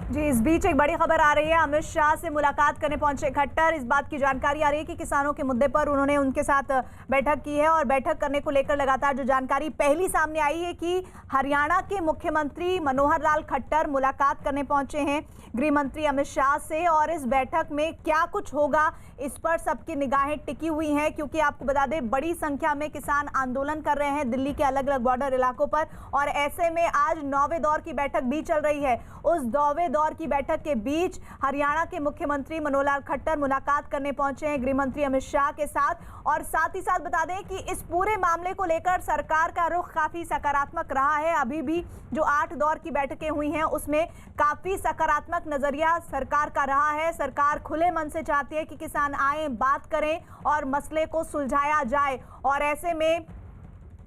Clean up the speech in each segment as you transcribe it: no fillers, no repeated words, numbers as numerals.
जी, इस बीच एक बड़ी खबर आ रही है। अमित शाह से मुलाकात करने पहुंचे खट्टर। इस बात की जानकारी आ रही है कि किसानों के मुद्दे पर उन्होंने उनके साथ बैठक की है और बैठक करने को लेकर लगातार जो जानकारी पहली सामने आई है कि हरियाणा के मुख्यमंत्री मनोहर लाल खट्टर मुलाकात करने पहुंचे हैं गृह मंत्री अमित शाह से। और इस बैठक में क्या कुछ होगा, इस पर सबकी निगाहें टिकी हुई हैं, क्योंकि आपको बता दें बड़ी संख्या में किसान आंदोलन कर रहे हैं दिल्ली के अलग अलग बॉर्डर इलाकों पर। और ऐसे में आज 9वें दौर की बैठक भी चल रही है। उस 9वें दौर की बैठक के बीच हरियाणा के मुख्यमंत्री मनोहर लाल खट्टर मुलाकात करने पहुंचे हैं गृह मंत्री अमित शाह के साथ। और साथ ही साथ बता दें कि इस पूरे मामले को लेकर सरकार का रुख काफी सकारात्मक रहा है। अभी भी जो 8 दौर की बैठकें हुई हैं उसमें काफी सकारात्मक नजरिया सरकार का रहा है। सरकार खुले मन से चाहती है कि किसान आए, बात करें और मसले को सुलझाया जाए। और ऐसे में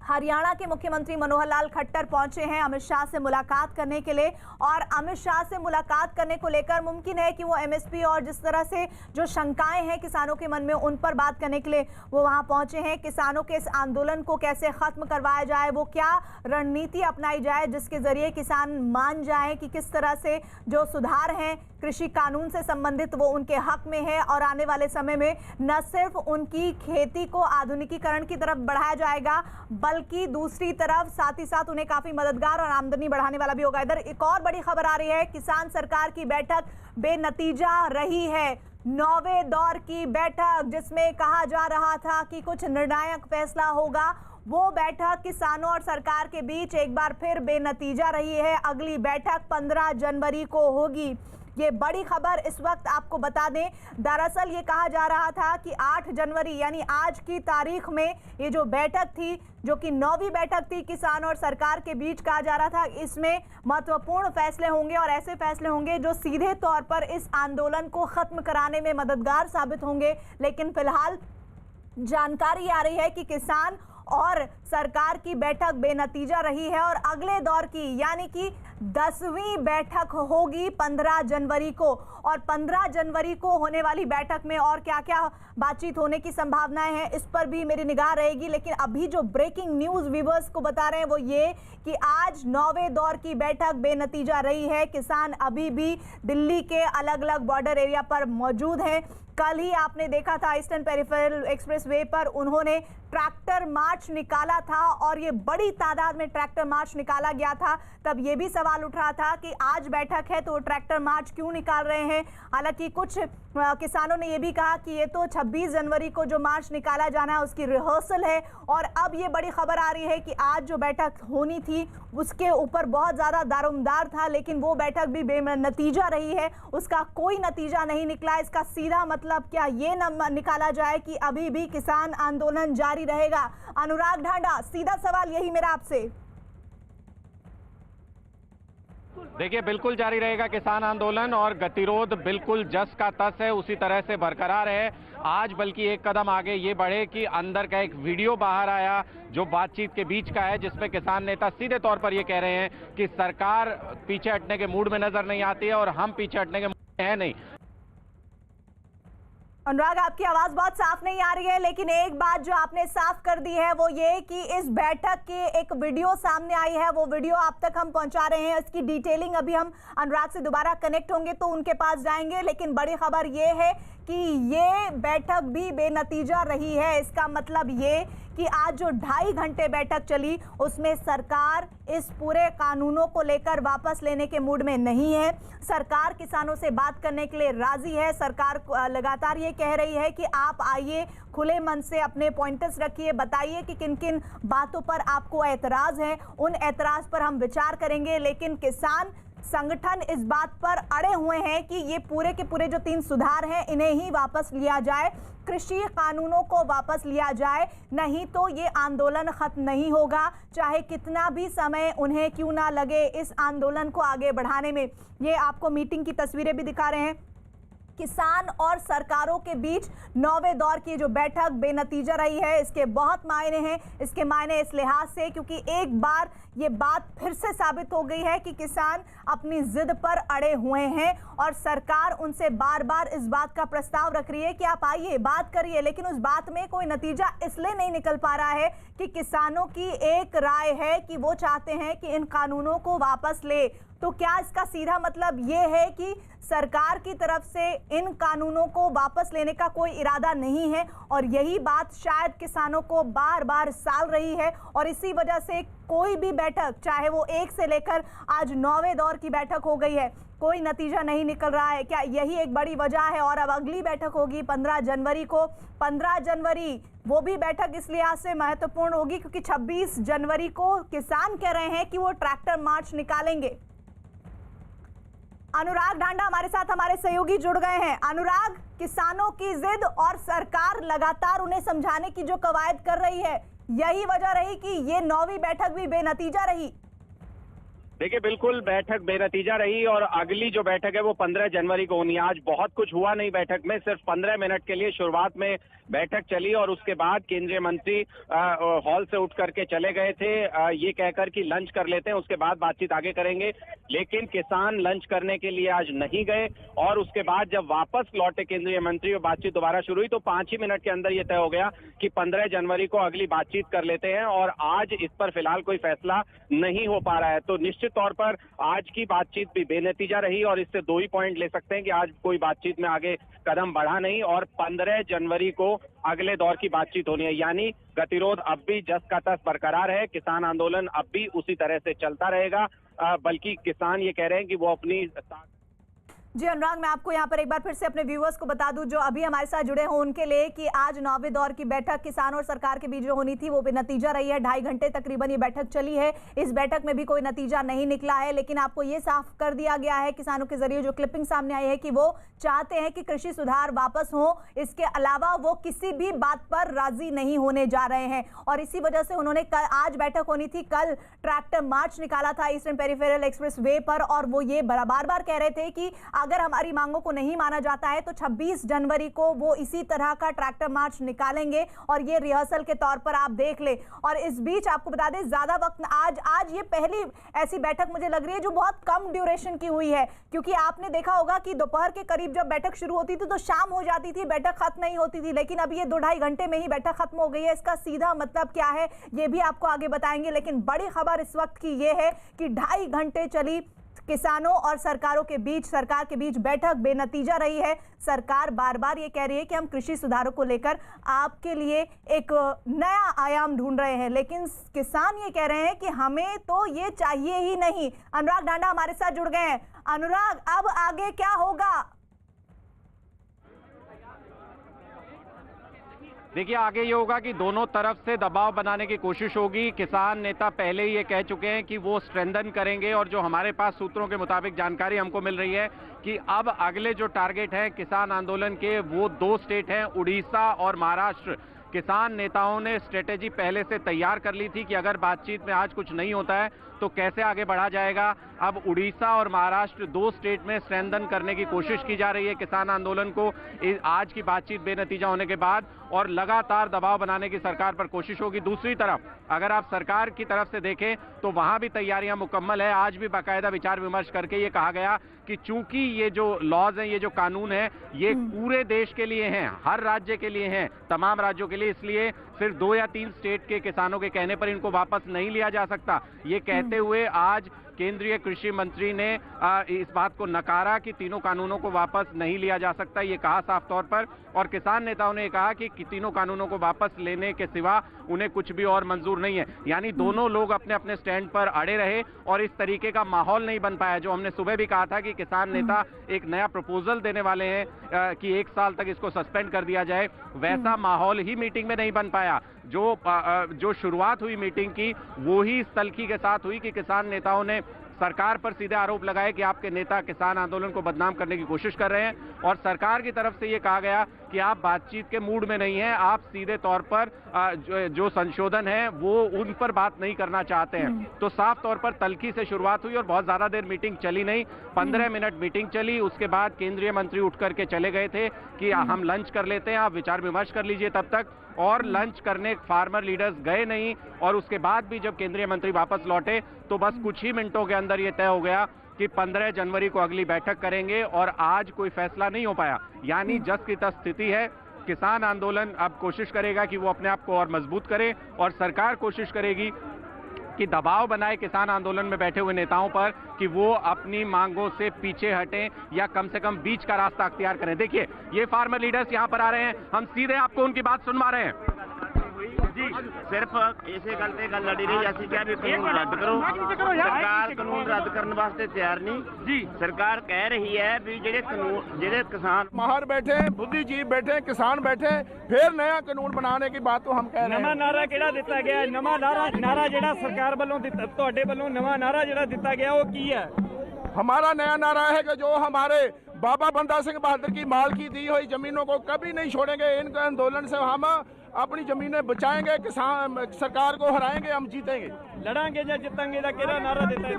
हरियाणा के मुख्यमंत्री मनोहर लाल खट्टर पहुंचे हैं अमित शाह से मुलाकात करने के लिए। और अमित शाह से मुलाकात करने को लेकर मुमकिन है कि वो एमएसपी और जिस तरह से जो शंकाएं हैं किसानों के मन में, उन पर बात करने के लिए वो वहां पहुंचे हैं। किसानों के इस आंदोलन को कैसे खत्म करवाया जाए, वो क्या रणनीति अपनाई जाए जिसके जरिए किसान मान जाए कि किस तरह से जो सुधार हैं कृषि कानून से संबंधित वो उनके हक में है। और आने वाले समय में न सिर्फ उनकी खेती को आधुनिकीकरण की तरफ बढ़ाया जाएगा, बल्कि दूसरी तरफ साथ ही साथ उन्हें काफी मददगार और आमदनी बढ़ाने वाला भी होगा। इधर एक और बड़ी खबर आ रही है, किसान सरकार की बैठक बेनतीजा रही है। 9वें दौर की बैठक जिसमें कहा जा रहा था कि कुछ निर्णायक फैसला होगा, वो बैठक किसानों और सरकार के बीच एक बार फिर बेनतीजा रही है। अगली बैठक 15 जनवरी को होगी। ये बड़ी खबर इस वक्त आपको बता दें, दरअसल ये कहा जा रहा था कि 8 जनवरी यानी आज की तारीख में ये जो बैठक थी, जो कि 9वीं बैठक थी किसान और सरकार के बीच, कहा जा रहा था इसमें महत्वपूर्ण फैसले होंगे और ऐसे फैसले होंगे जो सीधे तौर पर इस आंदोलन को खत्म कराने में मददगार साबित होंगे। लेकिन फिलहाल जानकारी आ रही है कि किसान और सरकार की बैठक बेनतीजा रही है और अगले दौर की यानी कि 10वीं बैठक होगी 15 जनवरी को। और 15 जनवरी को होने वाली बैठक में और क्या क्या बातचीत होने की संभावनाएं हैं, इस पर भी मेरी निगाह रहेगी। लेकिन अभी जो ब्रेकिंग न्यूज व्यूअर्स को बता रहे हैं वो ये कि आज 9वें दौर की बैठक बेनतीजा रही है। किसान अभी भी दिल्ली के अलग अलग बॉर्डर एरिया पर मौजूद हैं। कल ही आपने देखा था ईस्टर्न पेरिफेरल एक्सप्रेस वे पर उन्होंने ट्रैक्टर मार्च निकाला था और ये बड़ी तादाद में ट्रैक्टर मार्च निकाला गया था। तब ये भी सवाल उठ रहा था कि आज बैठक है तो ट्रैक्टर मार्च क्यों निकाल रहे हैं। हालांकि कुछ किसानों ने ये भी कहा कि ये तो 26 जनवरी को जो मार्च निकाला जाना है उसकी रिहर्सल है। और अब ये बड़ी खबर आ रही है कि आज जो बैठक होनी थी उसके ऊपर बहुत ज़्यादा दारोमदार था, लेकिन वो बैठक भी बेनतीजा रही है, उसका कोई नतीजा नहीं निकला। इसका सीधा मतलब क्या ये न निकाला जाए कि अभी भी किसान आंदोलन जारी रहेगा। अनुराग ढांडा, सीधा सवाल यही मेरा आपसे। देखिए, बिल्कुल जारी रहेगा किसान आंदोलन और गतिरोध बिल्कुल जस का तस है, उसी तरह से बरकरार है। आज बल्कि एक कदम आगे ये बढ़े कि अंदर का एक वीडियो बाहर आया जो बातचीत के बीच का है, जिसमें किसान नेता सीधे तौर पर ये कह रहे हैं कि सरकार पीछे हटने के मूड में नजर नहीं आती है और हम पीछे हटने के मूड में है नहीं। अनुराग, आपकी आवाज बहुत साफ नहीं आ रही है, लेकिन एक बात जो आपने साफ कर दी है वो ये कि इस बैठक की एक वीडियो सामने आई है। वो वीडियो आप तक हम पहुंचा रहे हैं। इसकी डिटेलिंग अभी हम अनुराग से दोबारा कनेक्ट होंगे तो उनके पास जाएंगे। लेकिन बड़ी खबर ये है कि ये बैठक भी बेनतीजा रही है। इसका मतलब ये कि आज जो 2.5 घंटे बैठक चली उसमें सरकार इस पूरे कानूनों को लेकर वापस लेने के मूड में नहीं है। सरकार किसानों से बात करने के लिए राजी है। सरकार लगातार ये कह रही है कि आप आइए, खुले मन से अपने पॉइंटर्स रखिए, बताइए कि किन किन बातों पर आपको एतराज है, उन एतराज पर हम विचार करेंगे। लेकिन किसान संगठन इस बात पर अड़े हुए हैं कि ये पूरे के पूरे जो 3 सुधार हैं इन्हें ही वापस लिया जाए, कृषि कानूनों को वापस लिया जाए, नहीं तो ये आंदोलन खत्म नहीं होगा, चाहे कितना भी समय उन्हें क्यों ना लगे इस आंदोलन को आगे बढ़ाने में। ये आपको मीटिंग की तस्वीरें भी दिखा रहे हैं। किसान और सरकारों के बीच 9वें दौर की जो बैठक बेनतीजा रही है, इसके बहुत मायने हैं। इसके मायने इस लिहाज से क्योंकि एक बार ये बात फिर से साबित हो गई है कि किसान अपनी जिद पर अड़े हुए हैं और सरकार उनसे बार बार इस बात का प्रस्ताव रख रही है कि आप आइए, बात करिए। लेकिन उस बात में कोई नतीजा इसलिए नहीं निकल पा रहा है कि किसानों की एक राय है कि वो चाहते हैं कि इन कानूनों को वापस ले। तो क्या इसका सीधा मतलब ये है कि सरकार की तरफ से इन कानूनों को वापस लेने का कोई इरादा नहीं है और यही बात शायद किसानों को बार बार साल रही है और इसी वजह से कोई भी बैठक, चाहे वो 1 से लेकर आज 9वें दौर की बैठक हो गई है, कोई नतीजा नहीं निकल रहा है? क्या यही एक बड़ी वजह है? और अब अगली बैठक होगी 15 जनवरी को। 15 जनवरी वो भी बैठक इस लिहाज से महत्वपूर्ण होगी क्योंकि 26 जनवरी को किसान कह रहे हैं कि वो ट्रैक्टर मार्च निकालेंगे। अनुराग ढांडा हमारे साथ, हमारे सहयोगी जुड़ गए हैं। अनुराग, किसानों की जिद और सरकार लगातार उन्हें समझाने की जो कवायद कर रही है, यही वजह रही कि ये 9वीं बैठक भी बेनतीजा रही। देखिए, बिल्कुल बैठक बेनतीजा रही और अगली जो बैठक है वो 15 जनवरी को होनी है। आज बहुत कुछ हुआ नहीं बैठक में, सिर्फ 15 मिनट के लिए शुरुआत में बैठक चली और उसके बाद केंद्रीय मंत्री हॉल से उठ करके चले गए थे ये कहकर कि लंच कर लेते हैं, उसके बाद बातचीत आगे करेंगे। लेकिन किसान लंच करने के लिए आज नहीं गए और उसके बाद जब वापस लौटे केंद्रीय मंत्री और बातचीत दोबारा शुरू हुई तो 5 ही मिनट के अंदर ये तय हो गया कि 15 जनवरी को अगली बातचीत कर लेते हैं और आज इस पर फिलहाल कोई फैसला नहीं हो पा रहा है। तो निश्चित तौर पर आज की बातचीत भी बेनतीजा रही और इससे 2 ही पॉइंट ले सकते हैं कि आज कोई बातचीत में आगे कदम बढ़ा नहीं और 15 जनवरी को अगले दौर की बातचीत होनी है। यानी गतिरोध अब भी जस का तस बरकरार है, किसान आंदोलन अब भी उसी तरह से चलता रहेगा, बल्कि किसान ये कह रहे हैं कि वो अपनी। जी अनुराग, मैं आपको यहाँ पर एक बार फिर से अपने व्यूअर्स को बता दूं जो अभी हमारे साथ जुड़े हों उनके लिए कि आज 9वें दौर की बैठक किसान और सरकार के बीच जो होनी थी वो बेनतीजा रही है। 2.5 घंटे तकरीबन ये बैठक चली है। इस बैठक में भी कोई नतीजा नहीं निकला है, लेकिन आपको ये साफ कर दिया गया है किसानों के जरिए जो क्लिपिंग सामने आई है कि वो चाहते हैं कि कृषि सुधार वापस हो। इसके अलावा वो किसी भी बात पर राजी नहीं होने जा रहे हैं और इसी वजह से उन्होंने कल, आज बैठक होनी थी, कल ट्रैक्टर मार्च निकाला था ईस्टर्न पेरिफेरल एक्सप्रेस वे पर और वो ये बार बार कह रहे थे कि अगर हमारी मांगों को नहीं माना जाता है तो 26 जनवरी को वो इसी तरह का ट्रैक्टर मार्च निकालेंगे और ये रिहर्सल के तौर पर आप देख ले। और इस बीच आपको बता दें ज्यादा वक्त आज ये पहली ऐसी बैठक मुझे लग रही है जो बहुत कम ड्यूरेशन की हुई है, क्योंकि आपने देखा होगा कि दोपहर के करीब जब बैठक शुरू होती थी तो शाम हो जाती थी, बैठक खत्म नहीं होती थी, लेकिन अब ये 2-2.5 घंटे में ही बैठक खत्म हो गई है। इसका सीधा मतलब क्या है ये भी आपको आगे बताएंगे, लेकिन बड़ी खबर इस वक्त की ये है कि 2.5 घंटे चली किसानों और सरकार के बीच बैठक बेनतीजा रही है। सरकार बार बार ये कह रही है कि हम कृषि सुधारों को लेकर आपके लिए एक नया आयाम ढूंढ रहे हैं, लेकिन किसान ये कह रहे हैं कि हमें तो ये चाहिए ही नहीं। अनुराग ढांडा हमारे साथ जुड़ गए हैं। अनुराग, अब आगे क्या होगा? देखिए, आगे ये होगा कि दोनों तरफ से दबाव बनाने की कोशिश होगी। किसान नेता पहले ही ये कह चुके हैं कि वो स्ट्रेंथन करेंगे और जो हमारे पास सूत्रों के मुताबिक जानकारी हमको मिल रही है कि अब अगले जो टारगेट है किसान आंदोलन के वो 2 स्टेट हैं, उड़ीसा और महाराष्ट्र। किसान नेताओं ने स्ट्रेटेजी पहले से तैयार कर ली थी कि अगर बातचीत में आज कुछ नहीं होता है तो कैसे आगे बढ़ा जाएगा। अब उड़ीसा और महाराष्ट्र 2 स्टेट में स्ट्रेंथन करने की कोशिश की जा रही है किसान आंदोलन को आज की बातचीत बेनतीजा होने के बाद, और लगातार दबाव बनाने की सरकार पर कोशिश होगी। दूसरी तरफ अगर आप सरकार की तरफ से देखें तो वहां भी तैयारियां मुकम्मल है। आज भी बाकायदा विचार विमर्श करके ये कहा गया कि चूंकि ये जो लॉज हैं, ये जो कानून है, ये पूरे देश के लिए हैं, हर राज्य के लिए हैं, तमाम राज्यों के लिए, इसलिए सिर्फ 2 या 3 स्टेट के किसानों के कहने पर इनको वापस नहीं लिया जा सकता। ये कहते हुए आज केंद्रीय कृषि मंत्री ने इस बात को नकारा कि तीनों कानूनों को वापस नहीं लिया जा सकता, ये कहा साफ तौर पर। और किसान नेताओं ने कहा कि तीनों कानूनों को वापस लेने के सिवा उन्हें कुछ भी और मंजूर नहीं है। यानी दोनों लोग अपने अपने स्टैंड पर अड़े रहे और इस तरीके का माहौल नहीं बन पाया। जो हमने सुबह भी कहा था कि किसान नेता एक नया प्रपोजल देने वाले हैं कि 1 साल तक इसको सस्पेंड कर दिया जाए, वैसा माहौल ही मीटिंग में नहीं बन पाया। जो शुरुआत हुई मीटिंग की वो ही इस तलखी के साथ हुई कि किसान नेताओं ने सरकार पर सीधे आरोप लगाए कि आपके नेता किसान आंदोलन को बदनाम करने की कोशिश कर रहे हैं और सरकार की तरफ से ये कहा गया कि आप बातचीत के मूड में नहीं हैं, आप सीधे तौर पर जो संशोधन है वो उन पर बात नहीं करना चाहते हैं। तो साफ तौर पर तलखी से शुरुआत हुई और बहुत ज्यादा देर मीटिंग चली नहीं, 15 मिनट मीटिंग चली। उसके बाद केंद्रीय मंत्री उठ करके चले गए थे कि हम लंच कर लेते हैं, आप विचार विमर्श कर लीजिए तब तक, और लंच करने फार्मर लीडर्स गए नहीं। और उसके बाद भी जब केंद्रीय मंत्री वापस लौटे तो बस कुछ ही मिनटों के अंदर ये तय हो गया कि 15 जनवरी को अगली बैठक करेंगे और आज कोई फैसला नहीं हो पाया। यानी जस की तस स्थिति है। किसान आंदोलन अब कोशिश करेगा कि वो अपने आप को और मजबूत करे और सरकार कोशिश करेगी ताकि दबाव बनाए किसान आंदोलन में बैठे हुए नेताओं पर कि वो अपनी मांगों से पीछे हटें या कम से कम बीच का रास्ता अख्तियार करें। देखिए ये फार्मर लीडर्स यहाँ पर आ रहे हैं, हम सीधे आपको उनकी बात सुनवा रहे हैं। जी सिर्फ इसे गल ते गल लड़ी रही असीं क्या भी कानून रद्द करो, सरकार कानून रद्द करने वास्ते तैयार नहीं जी। सरकार कह रही है भी जेडे कानून जेडे किसान माहर बैठे हैं, बुद्धिजीवी बैठे हैं, किसान बैठे हैं, फिर नया कानून बनाने की बात तो हम कह रहे हैं। नवा नारा किहड़ा दिता गया, नवा नारा जेड़ा सरकार वालों तुहाडे वालों नवा नारा जेड़ा दिता गया वो की है? हमारा नया नारा है कि जो हमारे बाबा बंदा सिंह बहादुर की मालकी दी हुई जमीनों को कभी नहीं छोड़ेंगे। इन आंदोलन से हम अपनी जमीनें बचाएंगे, किसान सरकार को हराएंगे, हम जीतेंगे। लड़ांगे या जीतेंगे का केड़ा नारा देता है?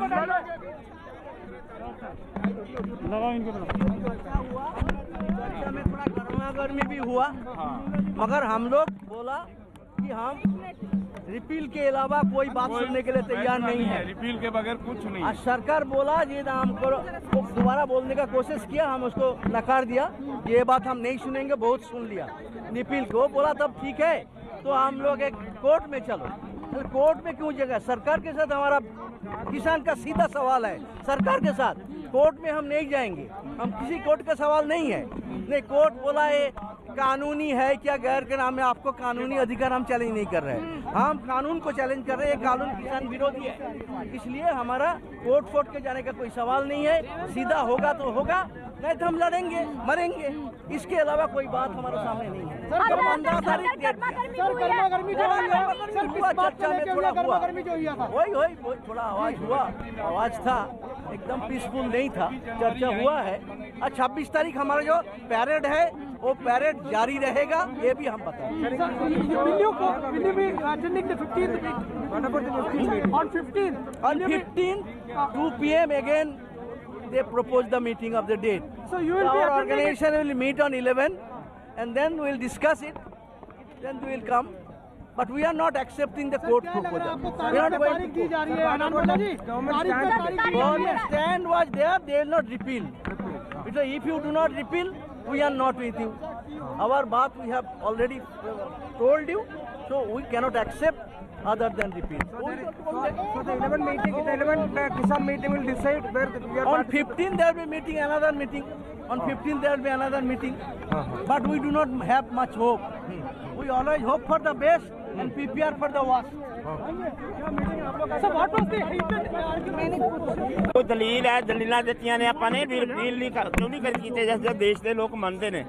में थोड़ा गर्मा गर्मी भी हुआ, मगर हम लोग बोला कि हम रिपील के अलावा कोई बात सुनने के लिए तैयार नहीं है। रिपील के बगैर कुछ नहीं। आज सरकार बोला ये नाम को दोबारा बोलने का कोशिश किया, हम उसको नकार दिया, ये बात हम नहीं सुनेंगे, बहुत सुन लिया रिपील को। बोला तब ठीक है तो हम लोग एक कोर्ट में चलो। कोर्ट में क्यों जगह? सरकार के साथ हमारा किसान का सीधा सवाल है, सरकार के साथ कोर्ट में हम नहीं जाएंगे। हम किसी कोर्ट का सवाल नहीं है। नहीं, कोर्ट बोला है कानूनी है क्या गैर के नाम में आपको कानूनी अधिकार हम चैलेंज नहीं कर रहे हैं, हम कानून को चैलेंज कर रहे हैं। कानून किसान विरोधी है, इसलिए हमारा कोर्ट फोर्ट के जाने का कोई सवाल नहीं है। सीधा होगा तो होगा, नहीं तो हम लड़ेंगे मरेंगे, इसके अलावा कोई बात हमारे सामने नहीं है। चर्चा में थोड़ा हुआ, वही थोड़ा आवाज था, एकदम पीसफुल नहीं था। चर्चा हुआ है। 26 तारीख हमारा जो पैरेड है वो पैरेड जारी रहेगा, ये भी हम बताएं। On 15 2 PM again they propose the meeting of the date. So our organization will meet on 11 and then we will discuss it. Then we will come. But we are not accepting the court proposal. We are not going to court. Government stand was there, they will not repeal. Because if you do not repeal, we are not with you. Our baat we have already told you, so we cannot accept other than repeal. So the 11 meeting, the 11 Kisan meeting will decide where we are. On 15 there will be meeting, another meeting. On 15 there will be another meeting. But we do not have much hope. We always hope for the best and prepare for the worst. So what was the heated argument? कोई दलील है, दलीलां ਦਿੱਤੀਆਂ ਨੇ ਆਪਾਂ ਨੇ ਵੀ repeal ਨਹੀਂ ਕਿਉਂ ਨਹੀਂ ਕਰ ਕੀਤੇ ਜਿਸ ਦੇਸ਼ ਦੇ ਲੋਕ ਮੰਨਦੇ ਨੇ।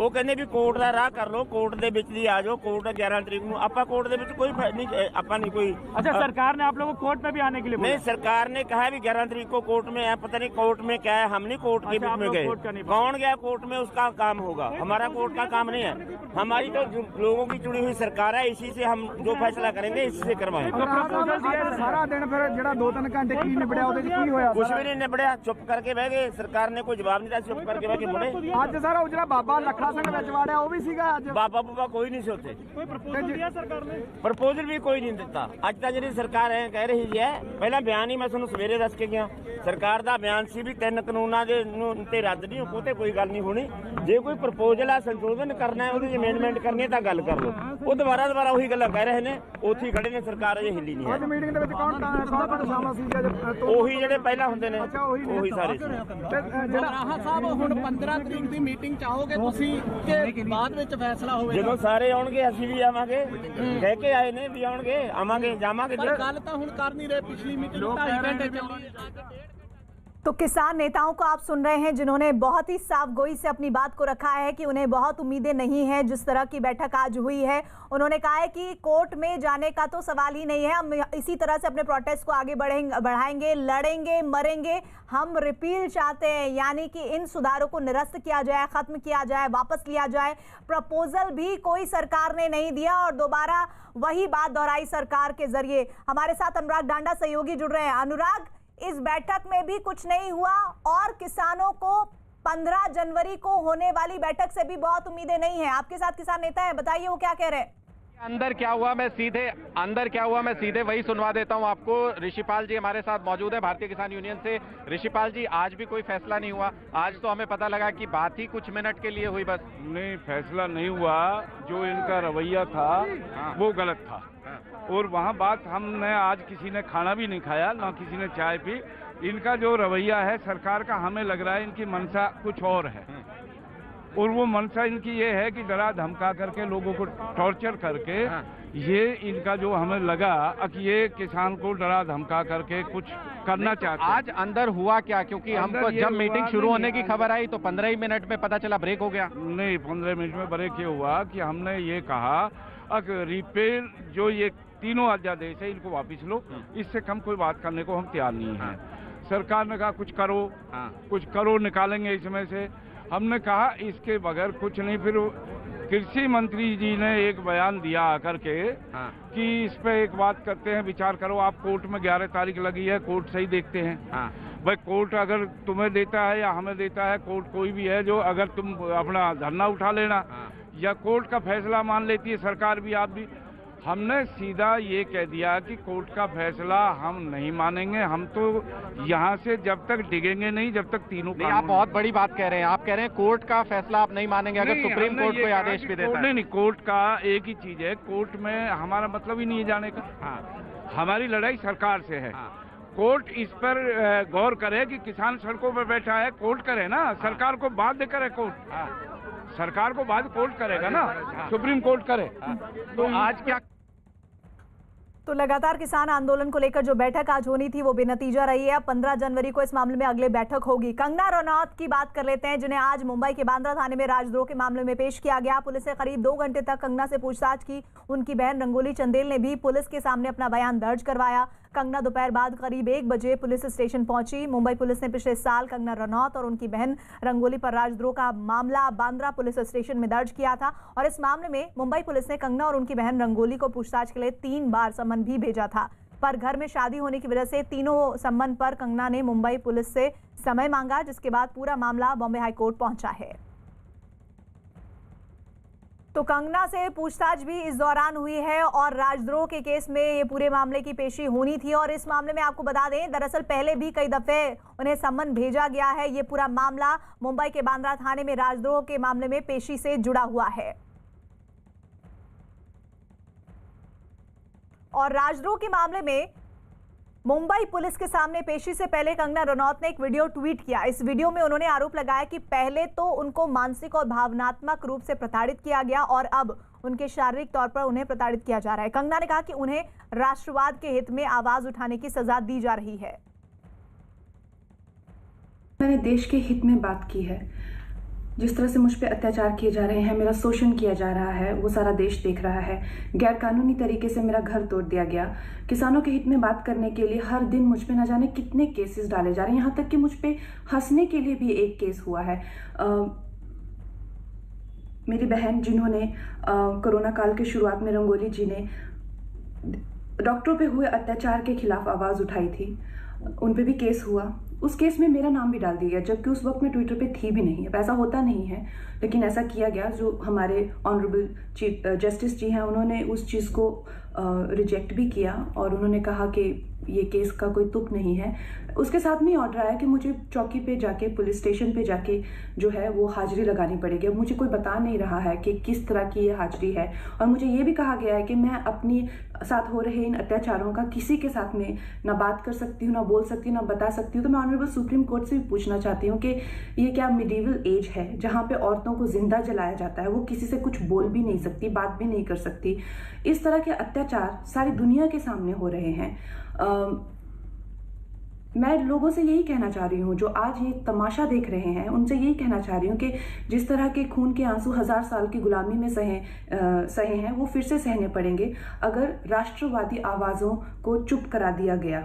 ਉਹ ਕਹਿੰਦੇ ਵੀ ਕੋਰਟ ਦਾ ਰਾਹ ਕਰ ਲਓ, ਕੋਰਟ ਦੇ ਵਿੱਚ ਦੀ ਆ ਜਾਓ, ਕੋਰਟ 11 ਤਰੀਕ ਨੂੰ। ਆਪਾਂ कोर्ट ਦੇ ਵਿੱਚ ਕੋਈ नहीं, ਆਪਾਂ नहीं कोई। अच्छा, सरकार ने आप लोगों को कोर्ट में भी आने के लिए बोला? नहीं, सरकार ने कहा भी 11 तरीक को कोर्ट में है, पता नहीं कोर्ट में क्या है, हम नहीं कोर्ट के बीच में गए। कौन गया कोर्ट में, उसका काम होगा, हमारा कोर्ट का काम नहीं है। हमारी तो लोगों की चुनी हुई सरकार है, इसी से हम जो फैसला करेंगे इसी से करवाएंगे। सारा दिन फिर ਜਿਹੜਾ 2-3 ਘੰਟੇ ਕੀ ਨਿਬੜਿਆ, ਉਹਦੇ ਵਿੱਚ ਕੀ ਹੋਇਆ? कुछ भी नहीं निबड़िया, चुप करके बह गए। सरकार ने कोई जवाब नहीं दिया, चुप करके बह के मुड़े। ਅੱਜ ਸਾਰਾ ਉਹ ਜਿਹੜਾ ਬਾਬਾ ਲੱਖਾ ਸਿੰਘ ਵਿੱਚ ਵਾੜਿਆ ਉਹ ਵੀ ਸੀਗਾ ਅੱਜ? बाबा बुबा कोई नहीं सोते। ਕੋਈ ਪ੍ਰਪੋਜ਼ਲ ਦਿਆ ਸਰਕਾਰ ਨੇ? प्रपोजल भी कोई नहीं दिता। अज तक जी सरकार है कह रही है, पहला बयान ही मैं ਤੁਹਾਨੂੰ सवेरे दस के गया। सरकार ਦਾ ਬਿਆਨ ਸੀ ਵੀ 3 ਕਾਨੂੰਨਾਂ ਦੇ ਤੇ ਰੱਦ ਨਹੀਂ ਹੋ ਤੇ ਕੋਈ ਗੱਲ ਨਹੀਂ ਹੋਣੀ। ਜੇ ਕੋਈ ਪ੍ਰਪੋਜ਼ਲ ਆ ਸੰਸ਼ੋਧਨ ਕਰਨਾ ਹੈ, ਉਹਦੀ ਅਮੈਂਡਮੈਂਟ ਕਰਨੀ ਹੈ ਤਾਂ ਗੱਲ ਕਰ ਲਓ। ਉਹ ਦੁਬਾਰਾ ਉਹੀ ਗੱਲਾਂ ਕਹਿ ਰਹੇ ਨੇ, ਉੱਥੇ ਹੀ ਖੜੇ ਨੇ। ਸਰਕਾਰ ਅਜੇ ਹਿੱਲੀ ਨਹੀਂ ਹੈ। ਅੱਜ ਮੀਟਿੰਗ ਦੇ ਵਿੱਚ ਕੌਣ ਸ਼ਾਮਲ ਸੀ? ਉਹੀ ਜਿਹੜੇ ਪਹਿਲਾਂ ਹੁੰਦੇ ਨੇ, ਉਹੀ ਸਾਰੇ ਸੀ। ਰਾਹਾ ਸਾਹਿਬ ਹੁਣ 15 ਤਰੀਕ ਦੀ ਮੀਟਿੰਗ ਚਾਹੋਗੇ ਤੁਸੀਂ ਕਿ ਬਾਅਦ ਵਿੱਚ ਫੈਸਲਾ ਹੋਵੇਗਾ? ਜਦੋਂ ਸਾਰੇ ਆਉਣਗੇ ਅਸੀਂ ਵੀ ਆਵਾਂਗੇ। ਕਹਿ ਕੇ ਆਏ ਨੇ ਵੀ ਆਉਣਗੇ, ਆਵਾਂਗੇ, ਜਾਵਾਂਗੇ। ਗੱਲ ਤਾਂ ਹੁਣ ਕਰ ਨਹੀਂ ਰਹੇ, ਪਿਛਲੀ ਮੀਟਿੰਗ 2.5 घंटे ਚੱਲੀ है। तो किसान नेताओं को आप सुन रहे हैं जिन्होंने बहुत ही साफ गोई से अपनी बात को रखा है कि उन्हें बहुत उम्मीदें नहीं हैं। जिस तरह की बैठक आज हुई है, उन्होंने कहा है कि कोर्ट में जाने का तो सवाल ही नहीं है, हम इसी तरह से अपने प्रोटेस्ट को आगे बढ़ाएंगे, लड़ेंगे, मरेंगे। हम रिपील चाहते हैं, यानी कि इन सुधारों को निरस्त किया जाए, खत्म किया जाए, वापस लिया जाए। प्रपोजल भी कोई सरकार ने नहीं दिया और दोबारा वही बात दोहराई सरकार के जरिए। हमारे साथ अनुराग डांडा सहयोगी जुड़ रहे हैं। अनुराग, इस बैठक में भी कुछ नहीं हुआ और किसानों को 15 जनवरी को होने वाली बैठक से भी बहुत उम्मीदें नहीं है। आपके साथ किसान नेता है, बताइए वो क्या कह रहे हैं? अंदर क्या हुआ मैं सीधे वही सुनवा देता हूं आपको। ऋषिपाल जी हमारे साथ मौजूद है भारतीय किसान यूनियन से। ऋषिपाल जी, आज भी कोई फैसला नहीं हुआ? आज तो हमें पता लगा कि बात ही कुछ मिनट के लिए हुई बस। नहीं, फैसला नहीं हुआ। जो इनका रवैया था वो गलत था। और वहाँ बात हमने आज किसी ने खाना भी नहीं खाया, ना किसी ने चाय पी। इनका जो रवैया है सरकार का, हमें लग रहा है इनकी मंशा कुछ और है। और वो मंशा इनकी ये है कि डरा धमका करके लोगों को टॉर्चर करके, ये इनका जो हमें लगा कि ये किसान को डरा धमका करके कुछ करना चाहते हैं। आज अंदर हुआ क्या? क्योंकि हमको जब मीटिंग शुरू होने की खबर आई तो 15 ही मिनट में पता चला ब्रेक हो गया। नहीं, 15 मिनट में ब्रेक ये हुआ कि हमने ये कहा कि रिपेयर जो ये तीनों अध्यादेश है इनको वापस लो, इससे कम कोई बात करने को हम तैयार नहीं है। सरकार ने कहा कुछ करो, निकालेंगे इसमें से। हमने कहा इसके बगैर कुछ नहीं। फिर कृषि मंत्री जी ने एक बयान दिया आकर के कि इस पे एक बात करते हैं, विचार करो। आप कोर्ट में 11 तारीख लगी है, कोर्ट सही देखते हैं। भाई कोर्ट अगर तुम्हें देता है या हमें देता है, कोर्ट कोई भी है जो, अगर तुम अपना धरना उठा लेना या कोर्ट का फैसला मान लेती है सरकार भी, आप भी। हमने सीधा ये कह दिया कि कोर्ट का फैसला हम नहीं मानेंगे। हम तो यहाँ से जब तक डिगेंगे नहीं जब तक तीनों। नहीं, आप बहुत बड़ी बात कह रहे हैं। आप कह रहे हैं कोर्ट का फैसला आप नहीं मानेंगे अगर सुप्रीम कोर्ट कोई आदेश भी देता है। नहीं, कोर्ट का एक ही चीज है, कोर्ट में हमारा मतलब ही नहीं है जाने का। हमारी लड़ाई सरकार से है। कोर्ट इस पर गौर करे कि किसान सड़कों पर बैठा है, कोर्ट करे ना, सरकार को बाध्य करे कोर्ट। सरकार को बाध्य कोर्ट करेगा ना, सुप्रीम कोर्ट करे। तो आज क्या? तो लगातार किसान आंदोलन को लेकर जो बैठक आज होनी थी वो बेनतीजा रही है। 15 जनवरी को इस मामले में अगले बैठक होगी। कंगना रनौत की बात कर लेते हैं, जिन्हें आज मुंबई के बांद्रा थाने में राजद्रोह के मामले में पेश किया गया। पुलिस ने करीब 2 घंटे तक कंगना से पूछताछ की। उनकी बहन रंगोली चंदेल ने भी पुलिस के सामने अपना बयान दर्ज करवाया। कंगना दोपहर बाद करीब 1 बजे पुलिस स्टेशन पहुंची। मुंबई पुलिस ने पिछले साल कंगना रनौत और उनकी बहन रंगोली पर राजद्रोह का मामला बांद्रा पुलिस स्टेशन में दर्ज किया था और इस मामले में मुंबई पुलिस ने कंगना और उनकी बहन रंगोली को पूछताछ के लिए 3 बार सम्मन भी भेजा था। पर घर में शादी होने की वजह से तीनों सम्मन पर कंगना ने मुंबई पुलिस से समय मांगा, जिसके बाद पूरा मामला बॉम्बे हाई कोर्ट पहुंचा है। तो कंगना से पूछताछ भी इस दौरान हुई है और राजद्रोह के केस में ये पूरे मामले की पेशी होनी थी। और इस मामले में आपको बता दें, दरअसल पहले भी कई दफे उन्हें सम्मन भेजा गया है। ये पूरा मामला मुंबई के बांद्रा थाने में राजद्रोह के मामले में पेशी से जुड़ा हुआ है। और राजद्रोह के मामले में मुंबई पुलिस के सामने पेशी से पहले कंगना रनौत ने एक वीडियो ट्वीट किया। इस वीडियो में उन्होंने आरोप लगाया कि पहले तो उनको मानसिक और भावनात्मक रूप से प्रताड़ित किया गया और अब उनके शारीरिक तौर पर उन्हें प्रताड़ित किया जा रहा है। कंगना ने कहा कि उन्हें राष्ट्रवाद के हित में आवाज उठाने की सजा दी जा रही है। मैंने देश के हित में बात की है। जिस तरह से मुझ पे अत्याचार किए जा रहे हैं, मेरा शोषण किया जा रहा है, वो सारा देश देख रहा है। गैर कानूनी तरीके से मेरा घर तोड़ दिया गया। किसानों के हित में बात करने के लिए हर दिन मुझ पे न जाने कितने केसेस डाले जा रहे हैं। यहाँ तक कि मुझ पे हंसने के लिए भी एक केस हुआ है। मेरी बहन, जिन्होंने कोरोना काल के शुरुआत में रंगोली जी ने डॉक्टरों पे हुए अत्याचार के खिलाफ आवाज़ उठाई थी, उन पे भी केस हुआ। उस केस में मेरा नाम भी डाल दिया गया, जबकि उस वक्त मैं ट्विटर पे थी भी नहीं। अब ऐसा होता नहीं है, लेकिन ऐसा किया गया। जो हमारे ऑनरेबल चीफ जस्टिस जी हैं, उन्होंने उस चीज़ को रिजेक्ट भी किया और उन्होंने कहा कि ये केस का कोई तुक नहीं है। उसके साथ में ऑर्डर आया कि मुझे चौकी पे जाके, पुलिस स्टेशन पे जाके जो है वो हाजिरी लगानी पड़ेगी। अब मुझे कोई बता नहीं रहा है कि किस तरह की ये हाजिरी है और मुझे ये भी कहा गया है कि मैं अपनी साथ हो रहे इन अत्याचारों का किसी के साथ में ना बात कर सकती हूँ, ना बोल सकती हूँ, ना बता सकती हूँ। तो मैं ऑनरेबल सुप्रीम कोर्ट से भी पूछना चाहती हूँ कि ये क्या मिडीवल एज है जहाँ पे औरतों को जिंदा जलाया जाता है, वो किसी से कुछ बोल भी नहीं सकती, बात भी नहीं कर सकती। इस तरह के अत्याचार सारी दुनिया के सामने हो रहे हैं। मैं लोगों से यही कहना चाह रही हूँ जो आज ये तमाशा देख रहे हैं, उनसे यही कहना चाह रही हूँ कि जिस तरह के खून के आंसू 1000 साल की गुलामी में सहे हैं, वो फिर से सहने पड़ेंगे अगर राष्ट्रवादी आवाज़ों को चुप करा दिया गया।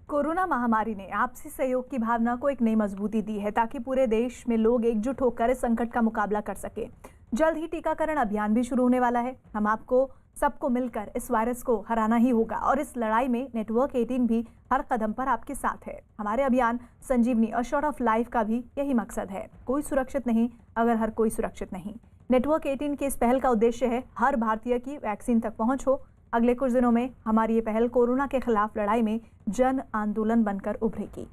कोरोना महामारी ने आपसी सहयोग की भावना को एक नई मजबूती दी है ताकि पूरे देश में लोग एकजुट होकर इस संकट का मुकाबला कर सके। जल्द ही टीकाकरण अभियान भी शुरू होने वाला है। हम आपको सबको मिलकर इस वायरस को हराना ही होगा और इस लड़ाई में नेटवर्क 18 भी हर कदम पर आपके साथ है। हमारे अभियान संजीवनी अ शॉट ऑफ लाइफ का भी यही मकसद है। कोई सुरक्षित नहीं अगर हर कोई सुरक्षित नहीं। नेटवर्क 18 की इस पहल का उद्देश्य है हर भारतीय की वैक्सीन तक पहुंच हो। अगले कुछ दिनों में हमारी ये पहल कोरोना के खिलाफ लड़ाई में जन आंदोलन बनकर उभरेगी।